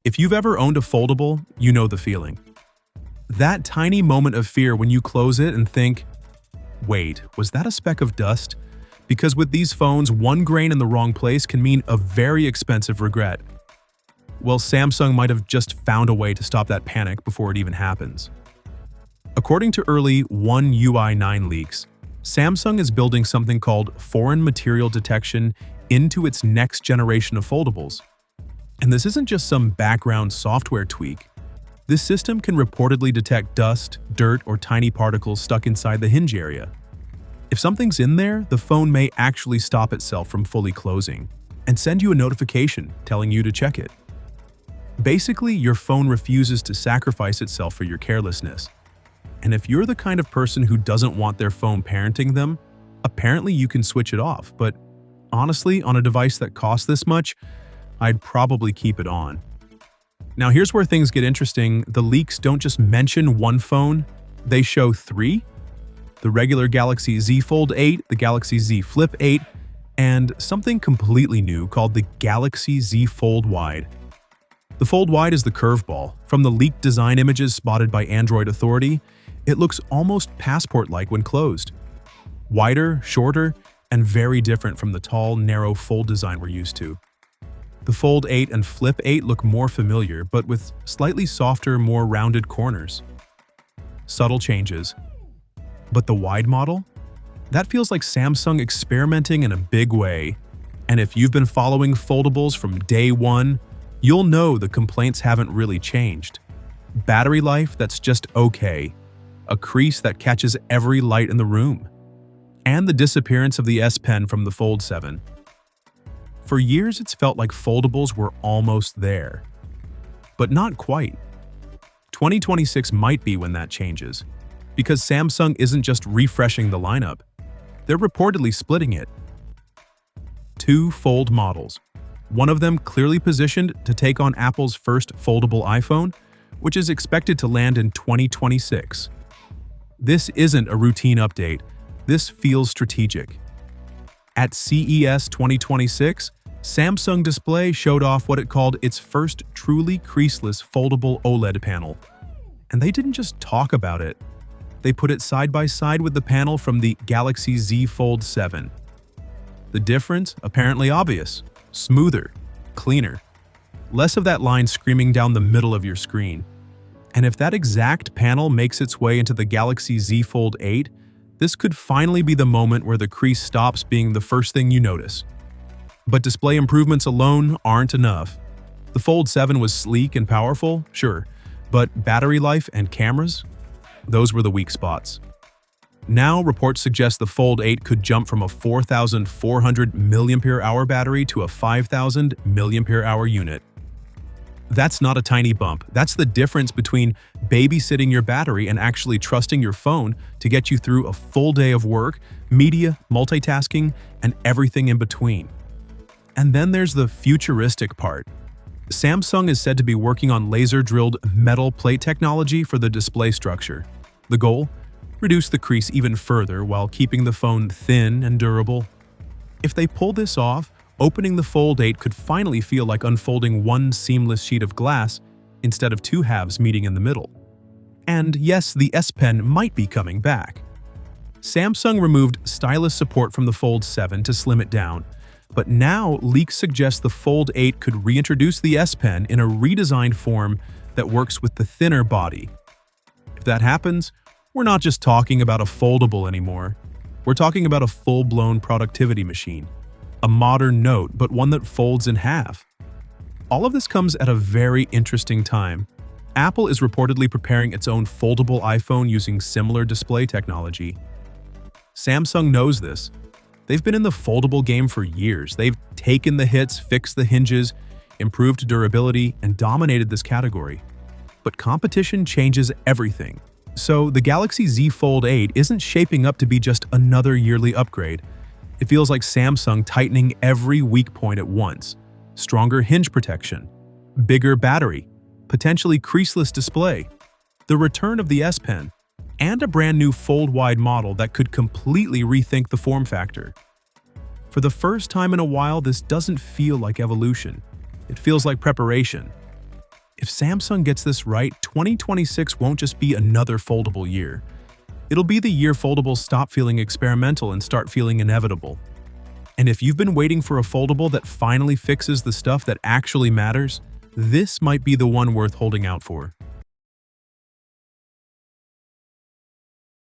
If you've ever owned a foldable, you know the feeling. That tiny moment of fear when you close it and think, wait, was that a speck of dust? Because with these phones, one grain in the wrong place can mean a very expensive regret. Well, Samsung might have just found a way to stop that panic before it even happens. According to early One UI 9 leaks, Samsung is building something called foreign material detection into its next generation of foldables. And this isn't just some background software tweak. This system can reportedly detect dust, dirt, or tiny particles stuck inside the hinge area. If something's in there, the phone may actually stop itself from fully closing and send you a notification telling you to check it. Basically, your phone refuses to sacrifice itself for your carelessness. And if you're the kind of person who doesn't want their phone parenting them, apparently you can switch it off. But honestly, on a device that costs this much, I'd probably keep it on. Now here's where things get interesting. The leaks don't just mention one phone, they show three. The regular Galaxy Z Fold 8, the Galaxy Z Flip 8, and something completely new called the Galaxy Z Fold Wide. The Fold Wide is the curveball. From the leaked design images spotted by Android Authority, it looks almost passport-like when closed. Wider, shorter, and very different from the tall, narrow fold design we're used to. The Fold 8 and Flip 8 look more familiar, but with slightly softer, more rounded corners. Subtle changes. But the wide model? That feels like Samsung experimenting in a big way. And if you've been following foldables from day one, you'll know the complaints haven't really changed. Battery life that's just okay. A crease that catches every light in the room. And the disappearance of the S Pen from the Fold 7. For years, it's felt like foldables were almost there. But not quite. 2026 might be when that changes, because Samsung isn't just refreshing the lineup. They're reportedly splitting it. Two Fold models. One of them clearly positioned to take on Apple's first foldable iPhone, which is expected to land in 2026. This isn't a routine update. This feels strategic. At CES 2026, Samsung Display showed off what it called its first truly creaseless foldable OLED panel. And they didn't just talk about it. They put it side by side with the panel from the Galaxy Z Fold 7. The difference, apparently obvious. Smoother, cleaner. Less of that line screaming down the middle of your screen. And if that exact panel makes its way into the Galaxy Z Fold 8, this could finally be the moment where the crease stops being the first thing you notice. But display improvements alone aren't enough. The Fold 7 was sleek and powerful, sure, but battery life and cameras? Those were the weak spots. Now, reports suggest the Fold 8 could jump from a 4,400 mAh battery to a 5,000 mAh unit. That's not a tiny bump. That's the difference between babysitting your battery and actually trusting your phone to get you through a full day of work, media, multitasking, and everything in between. And then there's the futuristic part. Samsung is said to be working on laser-drilled metal plate technology for the display structure. The goal? Reduce the crease even further while keeping the phone thin and durable. If they pull this off, opening the Fold 8 could finally feel like unfolding one seamless sheet of glass instead of two halves meeting in the middle. And yes, the S Pen might be coming back. Samsung removed stylus support from the Fold 7 to slim it down, but now leaks suggest the Fold 8 could reintroduce the S Pen in a redesigned form that works with the thinner body. If that happens, we're not just talking about a foldable anymore. We're talking about a full-blown productivity machine. A modern Note, but one that folds in half. All of this comes at a very interesting time. Apple is reportedly preparing its own foldable iPhone using similar display technology. Samsung knows this. They've been in the foldable game for years. They've taken the hits, fixed the hinges, improved durability, and dominated this category. But competition changes everything. So the Galaxy Z Fold 8 isn't shaping up to be just another yearly upgrade. It feels like Samsung tightening every weak point at once. Stronger hinge protection, bigger battery, potentially creaseless display, the return of the S Pen, and a brand new fold-wide model that could completely rethink the form factor. For the first time in a while, this doesn't feel like evolution. It feels like preparation. If Samsung gets this right, 2026 won't just be another foldable year. It'll be the year foldables stop feeling experimental and start feeling inevitable. And if you've been waiting for a foldable that finally fixes the stuff that actually matters, this might be the one worth holding out for.